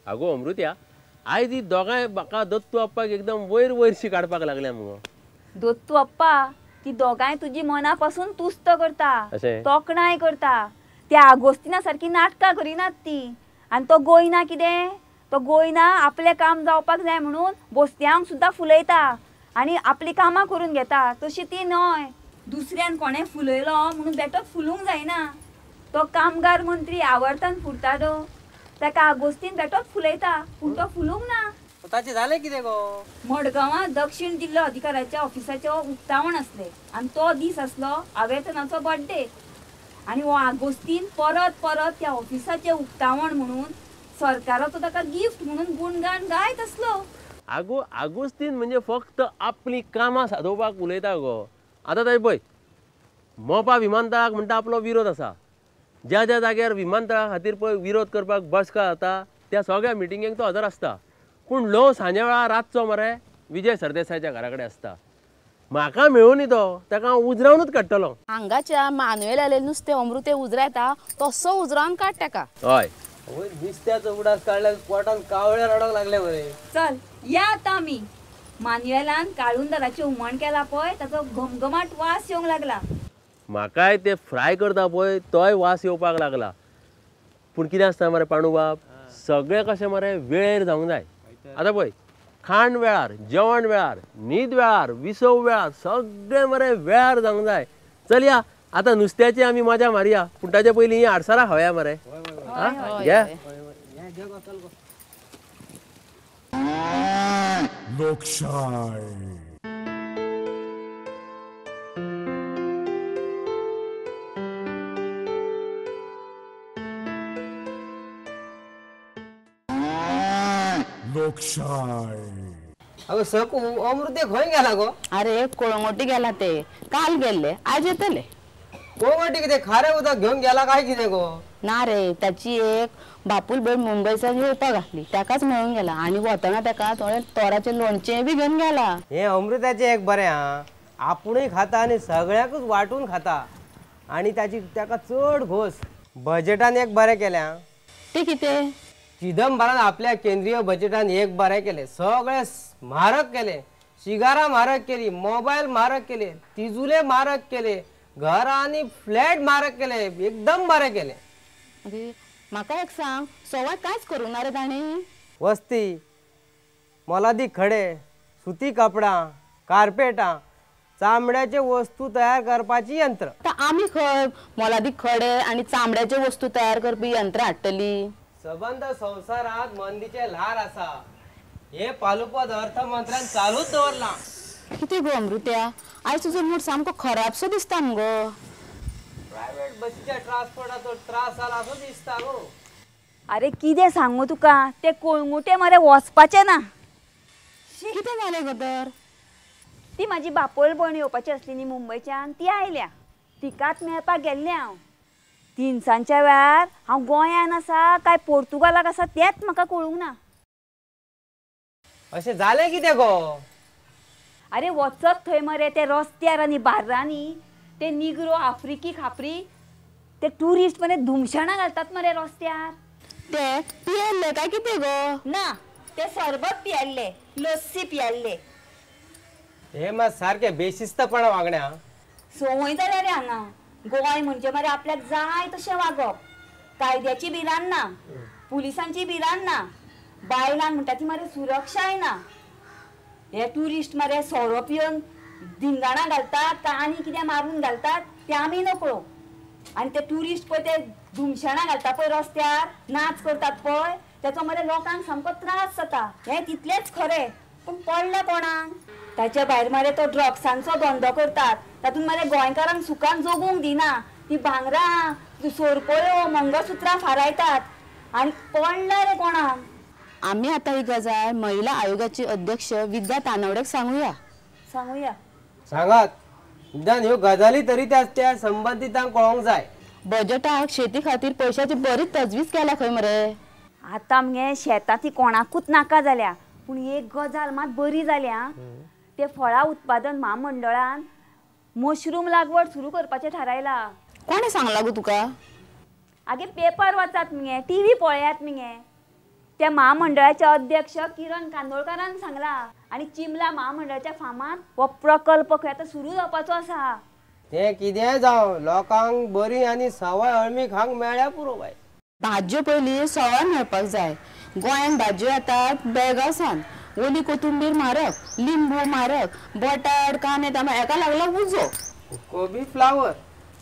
आगो अमृत्या आयज ही दोगांय म्हाका दत्तू अप्पाक एकदम वयर वयरशी काडपाक लागल्या मुगो. दत्तू अप्पा ती दोगांय तुजी मनापासून तुस्त करता, तोखणाय करता. त्या आगोस्तिना सारकी नाटकां करिनात ती. आनी तो गोयना कितें, तो गोयना आपलें काम जावपाक जाय म्हणून बोस्त्यांक सुद्दां फुलयता आनी आपली कामां करून घेता. तशी ती न्हय, दुसऱ्यान कोणें फुलयलो म्हणून बेठोच फुलूंक जायना. तो कामगार मंत्री आवर्तान फुडटालो, ताका आगोस्तीन बेठोच फुलयता पूण तो फुलूंक ना. ताचे जालें कितें गो? मडगांवां दक्षिण जिल्लो अधिकाऱ्याच्या ऑफिसाचें उक्तावण आसलें आनी तो दीस आसलो आवेतनाचो बर्थडे. आनी हो आगोस्तीन परत परत त्या ऑफिसाचें उक्तावण म्हणून सरकाराचो ताका गिफ्ट म्हणून गुणगान गायत आसलो. आगो आगोस्तीन म्हणजे फक्त आपली कामां सादोवपाक उलयता गो. आतां थंय पळय मोपा विमानतळाक म्हणटा आपलो विरोध आसा. ज्या ज्या जाग्यार विमानतळा खातीर पळय विरोध करपाक बसका जाता त्या सगळ्या मिटिंगेक तो हजर आसता. पूण लो सांजे वेळार रातचो मरे विजय सरदेसायच्या घरा कडेन आसता. म्हाका मेळूनी तो ताका हांव उजरावनूच काडटलो. हांगाच्या मानवेल आलेले नुस्तें अमृते उजरायता तसो उजरावन काड ताका. हय नुस्त्याचो उडास काडल्यार पोटान कावळे रडोंक लागले मरे. चल या आतां आमी. मानवेलान काळुंदराचें हुमण केला पळय ताचो घमघमाट वास येवंक लागला. म्हाकाय ते फ्राय करता पळय तोय वास येवपाक लागला. पूण कितें आसता मरे पांडू बाब, सगळें कशें मरे वेळेर जावंक जाय. आतां पळय खाण वेळार, जेवण वेळार, न्हीद वेळार, विसव वेळार सगळें मरे वेळार जावंक जाय. चल या आतां नुस्त्याची आमी मजा मारया पूण ताचे पयलीं आडसरां खावया मरे. घे लोकशाय. लोकशाय. अगो सकू अमृते खंय गेला गो? अरे कोळंगोटी गेला ते, काल गेल्ले आज येतले. कोळंगोटी कितें खारें उदक घेवन गेला काय कितें गो? ना रे ताची एक बापूल भयण मुंबयसान येवपाक आसली ताकाच मेळून गेला आनी वतना ताका थोडें तोराचें लोणचें बी घेवन गेला. हे अमृताचें एक बरें हा, आपुणूय खाता आनी सगळ्याकूच वाटून खाता आनी ताका चड घोस. बजेटान एक बरें केल्या. ते कितें? चिदंबरान आपल्या केंद्रीय बजेटान एक बरें केलें. सगळे म्हारग केले. शिगारां म्हारग केली, मोबायल म्हारग केले, तिजुले म्हारग केले, घर आनी फ्लॅट म्हारग केले. एकदम बरें केलें. म्हाका एक सांग, सवाय कांयच करूंक ना रे ताणी? वस्ती, मोलादीक खडे, सुती कपडां, कार्पेटां, चामड्याचे वस्तू तयार करपाची यंत्र. आमी खंय मोलादीक खडे आनी चामड्याचे वस्तू तयार करपी यंत्र हाडटली? सबंद संवसारात मंदीचे ल्हार आसा. हे पालुपद अर्थमंत्र्यान चालूच दवरला. कितें गो अमृत्या, आयज तुजो मूड सामको खराबसो दिसता मुगो. प्रायव्हेट बसीच्या ट्रान्सपोर्टाचो त्रास जाला असो दिसता गो. अरे कितें सांगू तुका, ते कोळंगुटे मरे वचपाचे ना. कितें जालें गो तर? ती म्हाजी बापोल भयण येवपाची आसली न्ही मुंबयच्यान, ती आयल्या. तिकाच मेळपाक गेल्लें हांव. 3 वेळार हांव गोंयान आसा काय पोर्तुगालाक आसा तेंच म्हाका कळूंक ना. अशें जालें कितें गो? अरे वचत थंय मरे ते रस्त्यार आनी बार्रांनी ते निग्रो आफ्रिकी खापरी ते ट्युरिस्ट मरे धुमशाणां घालतात मरे रस्त्यार. ते पियेल्ले काय कितें गो? ना, ते सरबत पियेल्ले, लस्सी पियेल्ले. हे मात सारखे बेशिस्तपणा वागण्या. संवय जाल्या रे हांगा. गोंय म्हणजे मरे आपल्याक जाय तशें वागप. कायद्याची भिरांत ना, पुलिसांची भिरांत ना, बायलांक म्हणटा ती मरे सुरक्षाय ना. हे ट्युरिस्ट मरे सोरो पिवन धिंगाणा घालतात काय आनी कितें मारून घालतात ते आमी नकळो. आनी ते ट्युरिस्ट पळय ते धुमशाणां घालता पळय रस्त्यार, नाच करतात पळय, ताचो मरे लोकांक सामको त्रास जाता. हें तितलेंच खरें, पूण पडलें कोणाक? ताचे भायर मरे तो ड्रग्सांचो धंदो करतात. तातूंत मरे गोंयकारांक सुखान जगूंक दिना. ती भांगरां, सोरपळ्यो, मंगळसुत्रां फारायतात आनी पडलें रे कोणाक? आमी आतां ही गजाल महिला आयोगाची अध्यक्ष विद्या तानवडेक सांगुया. सांगुया. सांगात. निदान ह्यो गजाली तरी त्या संबंधितांक कळोंक जाय. बजेटाक शेती खातीर पैशाची बरी तजवीज केल्या खंय मरे. आतां मगे शेतां ती कोणाकूच नाका जाल्या, पूण एक गजाल मात बरी जाल्या. ते फळां उत्पादन महामंडळान मशरूम लागवड सुरू करपाचें थारायला. कोणे सांगला गो तुका? आगे पेपर वाचात मगे, टीव्ही पळयात मगे. त्या महामंडळाचे अध्यक्ष किरण कांदोळकरान सांगला आणि चिमला महामंडळाच्या फामात हो प्रकल्प खंय आतां सुरू जावपाचो आसा. ते कितें जावं लोकांक बरी आनी सवाय अळमी खावंक मेळ्ळ्या पुरो बाय. भाज्यो पयली सवाय मेळपाक जाय. गोंयान भाज्यो येतात बेळगांवसान. ओली कोथंबीर म्हारग, लिंबू म्हारग, बटाट कांदे टमाट हेका लागला उजो. कोबी फ्लावर.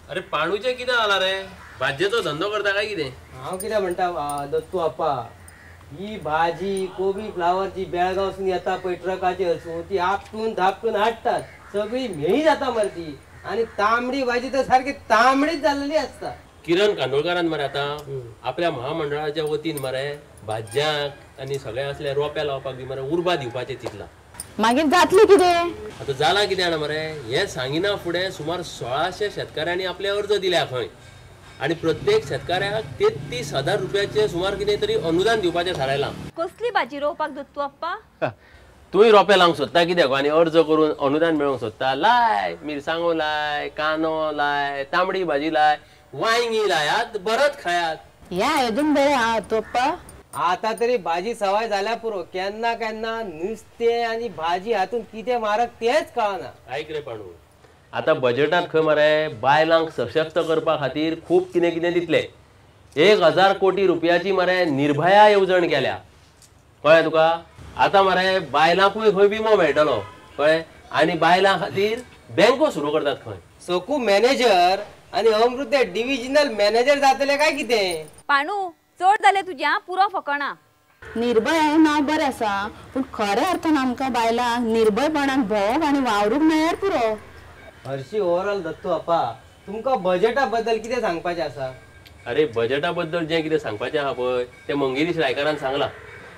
अरे पाणूचे कितें जाला रे? भाजयेचो धंदो करता काय कितें? हांव कितें म्हणटा दत्तू आप्पा, ही भाजी कोबी फ्लावरची बेळगांवसून येता पळय ट्रकाचेर ती आपटून धापटून हाडटात. सगळी मेळी जाता मरे ती. आणि तांबडी भाजी तर सारखी तांबडीच जाल्लेली असता. किरण कांदोळकरान मरे आता आपल्या महामंडळाच्या वतीन मरे भाज्यांक आणि सगळ्या असल्या रोप्या लावपाक बी मरे उर्बा दिवपाचें चिंतला. मागीर जातलें कितें? आता जाला कितें जाणा मरे, हे सांगिना फुडें सुमार 1600 शेतकाऱ्यांनी आपले अर्ज दिल्या खंय आणि प्रत्येक शेतकाऱ्याक 33,000 रुपयाचे सुमार कितें तरी अनुदान दिवपाचें थारायलां. कसली भाजी रोवपाक दत्तू आप्पा? तुय रोपे लावंक सोदता कित्याक आनी अर्ज करून अनुदान मेळोवंक सोदता? लाय, मिरसांगो लाय, कांदो लाय, तांबडी भाजी लाय, वांयगी लायात, बरत खायात. ह्या एकदम बरें आहा तोप्पा. आता तरी भाजी सवाय झाल्या पुरो. केन्ना केन्ना नुस्तें आणि भाजी हातून कितें मारक तेच कळना. ऐक रे पाणू, आता बजेटात खंय मरे बायलांक सशक्त करपा खातीर खूब कितें कितें दितले. 1,000 कोटी रुपयाची मरे निर्भया येवजण केल्या कळ्ळें तुका. आता मरे बायलांकूय खंय विमो मेळटलो कळ्ळें. आनी बायलां खातीर बँको सुरू करतात खंय. सकू मॅनेजर आणि अमृते डिव्हिजनल मॅनेजर जातले काय कितें. पाणू चड जालें तुज्या पुरो फकणा. निर्भय हें नांव बरें आसा पूण खऱ्या अर्थान आमकां बायलांक निर्भयपणान भोंवप आनी वावरूंक मेळ्ळ्यार पुरो. हरशी ओवरऑल दत्तू आप्पा, तुमकां बजेटा बद्दल कितें सांगपाचें आसा? अरे बजेटा बद्दल जें कितें सांगपाचें आहा पळय तें मंगिरीश रायकरान सांगलां.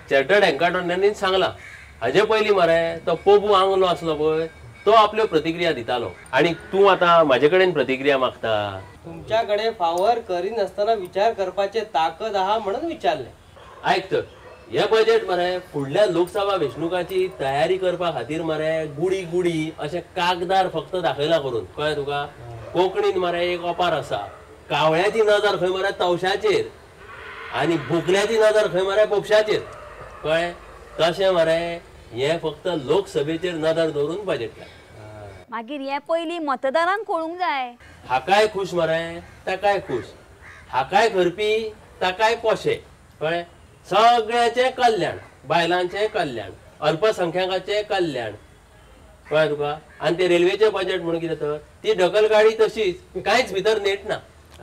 चार्टर्ड अकाउंटंटांनी सांगलां. हाजे पयलीं मरे तो पोबू आंगलो आसलो पळय तो आपल्यो प्रतिक्रिया दितालो. आनी तूं आतां म्हाजे कडेन प्रतिक्रिया मागता. तुमच्याकडे फावर करिनासतना विचार करपाचे ताकद आहा म्हणून विचारले. ऐक तर, हे बजेट मरे फुडल्या लोकसभा वेंचणुकाची तयारी करपा खातीर मरे गुडी गुडी अशें कागदार फक्त दाखयला करून कळ्ळें तुका. कोंकणीन मरे एक ओपार आसा, कावळ्याची नजर खंय मरे तवशाचेर आनी बुकल्याची नजर खंय मरे पोपशाचेर कळ्ळें. तशें मरे हे फक्त लोकसभेचेर नजर दवरून बजेट केलां. मागीर हे पयलीं मतदारांक कळूंक जाय. हाकाय खुश मरे ताकाय खुश, हाकाय करपी ताकाय पोशे कळ्ळें. सगळ्याचें कल्याण, बायलांचें कल्याण, अल्पसंख्याकांचें कल्याण कळ्ळें तुका. आनी ते रेल्वेचें बजेट म्हणून कितें तर ती ढकलगाडी तशीच कांयच भितर नेट ना.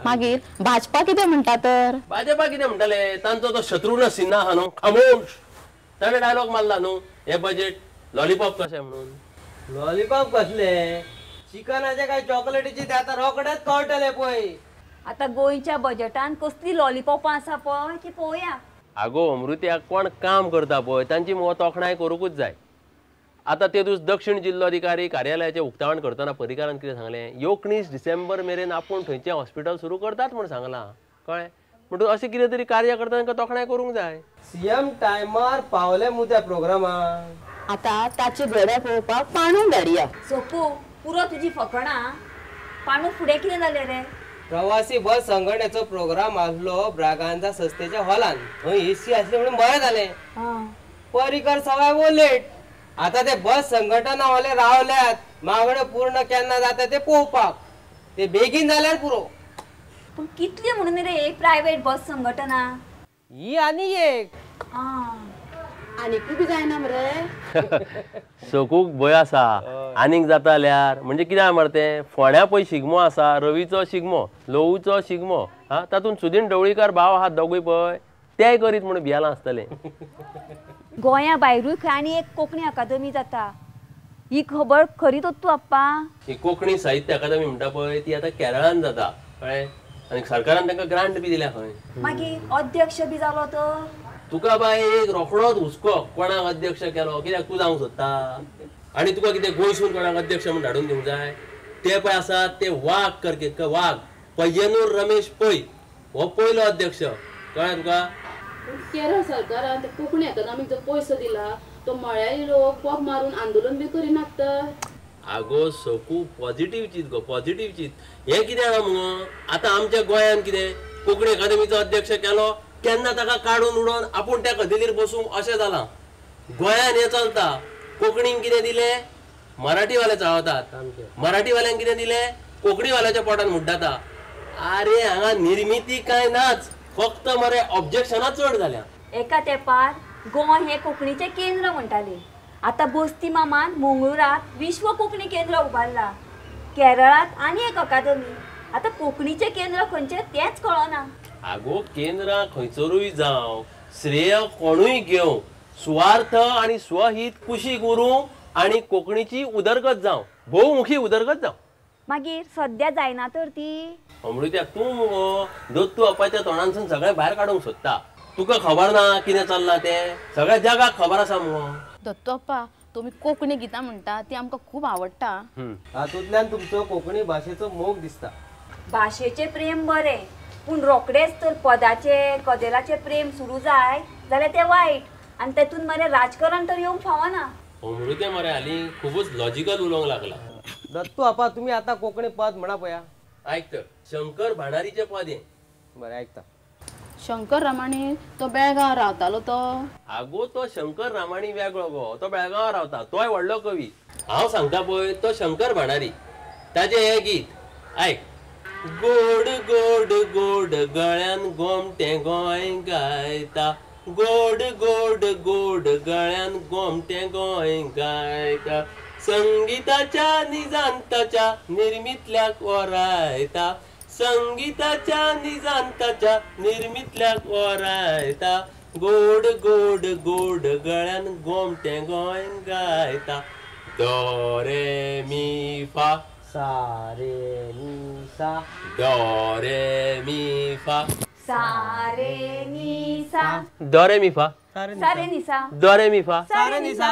मागीर भाजपा कितें म्हणटा तर? भाजपा कितें म्हणटाले, तांचो तो शत्रुघ्न सिन्हा आहा न्हू खामोश, ताणें डायलॉग मारला न्हू हे बजेट लॉलीपॉप कशें म्हणून. लॉलीपॉप कसले? चिकनाचे काय चॉकलेटीचे ते आता रोकडेच कळटले पळय. आता गोंयच्या बजेटान कसली लॉलीपॉपां आसा पळय ती पळोवया. आगो अमृत्याक कोण काम करता पळय तांची मुगो तोखणाय करूंकूच जाय. आता ते दीस दक्षिण जिल्लोधिकारी कार्यालयाचें उक्तावण करतना पर्रीकारान कितें सांगलें, 19 डिसेंबर मेरेन आपूण थंयचें हॉस्पिटल सुरू करतात म्हूण सांगलां कळ्ळें. म्हणटून अशें कितें तरी कार्य करता तांकां तोखणाय करूंक जाय. सीएम टायमार पावले मु त्या प्रोग्रामाक. आता ताचे घडे पळोवपाक पाणू धाडया. सोपू पुरो तुजी फकणां. पाणू फुडें कितें जालें रे? प्रवासी बस संघटनेचो प्रोग्राम आसलो ब्रागांजा संस्थेच्या हॉलान. थंय एसी आसली म्हणून बरें जालें. पर्रीकर सवाय वो लेट. आता ते बस संघटना वाले रावल्यात मागणें पूर्ण केन्ना जाता ते पळोवपाक. ते बेगीन जाल्यार पुरो. पूण कितली म्हणून रे प्रायव्हेट बस संघटना? ही आनी एक. आनीकूय बी जायना मरे. सकूक भंय आसा आनीक जाता जाल्यार. म्हणजे कितें मरे तें फोंड्या पळय शिगमो आसा, रवीचो शिगमो, लवूचो शिगमो, हा तातूंत सुदीन ढवळीकार भाव आहात दोगूय पळय तेय करीत म्हणून भियालां आसतलें. गोंया भायरूय खंय आनी एक कोंकणी अकादमी जाता. ही खबर खरी तू आप्पा? ही कोंकणी साहित्य अकादमी म्हणटा पळय ती आतां केरळान जाता कळ्ळें. आनी सरकारान तांकां ग्रांट बी दिल्या खंय. मागीर अध्यक्ष बी जालो तर तुका बाय एक रोखडोच हुस्को कोणाक अध्यक्ष केलो कित्याक तूं जावंक सोदता. आनी तुका कितें गोंयसून कोणाक अध्यक्ष म्हूण धाडून दिवंक जाय. ते पळय आसात ते वाघ करके वाघ पय्यनूर रमेश पै हो पयलो अध्यक्ष कळ्ळें तुका. केरळ सरकारान ते कोंकणी अकादमीक जो पयसो दिला तो मळ्याळी लोक पॉप मारून आंदोलन बी करिनात तर. आगो सकू पॉझिटिव्ह चीत गो पॉझिटिव्ह चीत. हे कितें आहा मुगो आतां आमच्या गोंयान कितें कोंकणी अकादमीचो अध्यक्ष केलो केन्ना ताका काडून उडोवन आपूण त्या कदेलीर बसूंक अशें जालां. गोंयान हें चलता. कोंकणीक कितें दिलें मराठीवाले चाळवतात, मराठीवाल्यांक कितें दिलें कोंकणीवाल्याच्या पोटान मुड्डाता. अरे हांगा निर्मिती काय नाच, फक्त मरे ऑब्जेक्शनां चड जाल्या. एका तेंपार गोंय हे कोंकणीचे केंद्र म्हणटाले. आतां बस्ती मामान मंगळुरात विश्व कोंकणी केंद्र उबारला. केरळात आनी एक अकादमी. आतां कोंकणीचे केंद्र खंयचे तेंच कळना. आगो केंद्र खंयसरूय जावं, श्रेय कोणूय घेवं, सुवार्थ आनी स्वहीत कुशीक उरूं आनी कोंकणीची उदरगत जावं, भोवमुखी उदरगत जावं. मागीर सद्या जायना तर ती. अमृत्या तूं मुगो दोत्तू अप्पाच्या तोंडांसून सगळें भायर काडूंक सोदता. तुका खबर ना कितें चल्लां तें, सगळ्या जगाक खबर आसा मुगो. दत्तू अप्पा तुम्ही कोंकणी गितां म्हणटा ती आमकां खूब आवडटा. हातूंतल्यान तुमचो कोंकणी भाशेचो मोग दिसता. भाशेचे प्रेम बरें, पूण रोखडेच तर पदाचे कदेलाचे प्रेम सुरू जाय जाल्यार ते वायट. आनी तेतून मरे राजकारण तर येवंक फावना. अमृत्या मरे हालीं खूबच लॉजिकल उलोवंक लागला. दत्तू आपा तुम्ही आता कोंकणी पद म्हणा पया. आयक तर शंकर भाणारीचे पद हें. बरें आयकता. शंकर रामाणी तो बेळगांव रावतालो तो. आगो तो शंकर रामाणी वेगळो गो, तो बेळगांव रावता, तोय व्हडलो कवी. हांव सांगता पळय तो शंकर भाणारी. ताजें हें गीत आयक. गोड गोड गोड गळ्यान गोमटें गोंय गायता, गोड गोड गोड गळ्यान गोमटें गोंय गायता, संगीताच्या निजांताच्या निर्मितल्याक वरायता, संगीताच्या निजांताच्या निर्मितल्याक वरायता, गोड गोड गोड गळ्यान गोमटें गोंय गायता. दो रे मी फा सा रे नी सा, दो रे मी फा, सा रे नी सा, दो रे मी फा, सा रे नी सा, दो रे मी फा, सा रे नी सा.